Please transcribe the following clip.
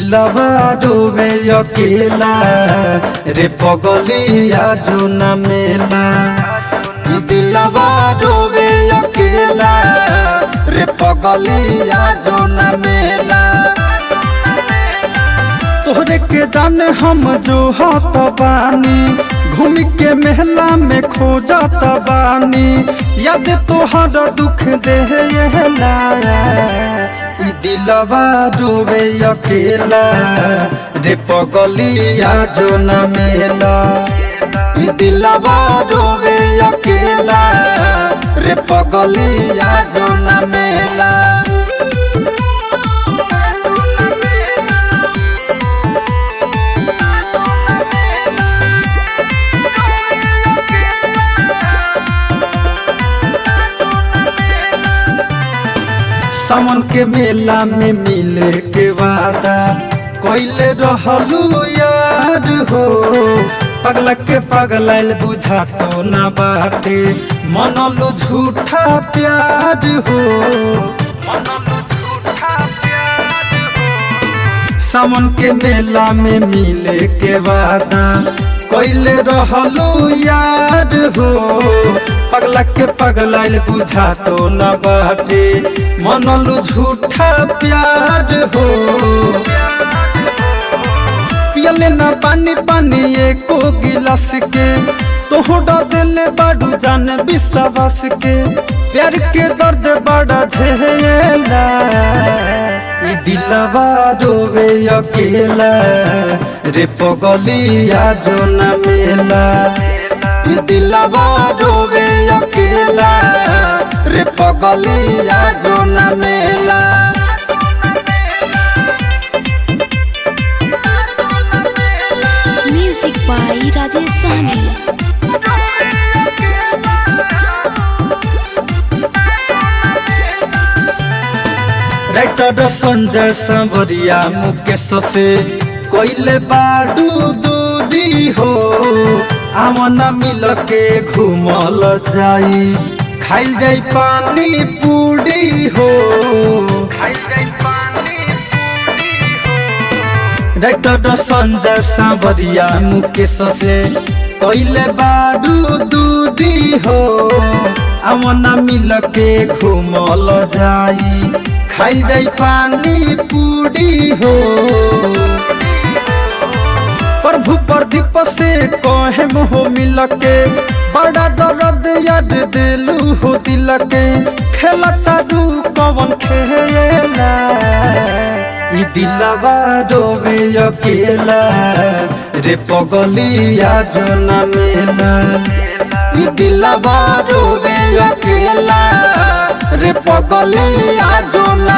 दिलवा रोवे अकेला रे पगलिया जो न मेला। दिलवा रोवे अकेला रे पगलिया जो न मेला। तोहरे के जाने हम जो हत बानी घूम के मेला में खोजत बानी। याद तोहर दुख देला दिलवा रोवे अकेला रे पगलिया जो न मेला। दिलवा रोवे अकेला रे पगलिया जो न मेला। सावन के मेला में मिले के वादा कोइले रहलू यार हो। पगला के पगलाइल बुझा तो न बाटे मनलू झूठा प्यार हो। सावन के मेला में मिले के वादा कोइले रहलू यार हो। पगला के पगलाइल बुझा तो न बाटे मनलू झूठा प्यार हो। पियले न पानी पानी एको गिलास के तोहरा दिल बाडू जान विश्वास के। प्यार के दर्द बड़ा झेला दिलवा रोवे अकेला रे पगलिया जो न मेला। दिलवा रोवे अकेला रे पगलिया जो न मेला। Music by Rajesh Sahni. Writer Sanjay Sanwariya Mukesh से कोइले बाडू दूरी हो। आमन मिल के घूमल जाई खाइल जाई पानी पूरी हो। राइटर संजय सांवरिया मुकेश से कोइले बाडू दूरी हो। आमन मिल के घूमल जाई खाइल जाई पानी पूरी हो। प्रभु प्रदीप से कहेम हो मिल के बड़ा दर्द याद दिलू हो दिल के। खेलता रू कवन खेला दिलवा रोवे अकेला रे पगलिया जो न मेला। दिलवा रोवे अकेला रे पगलिया जो न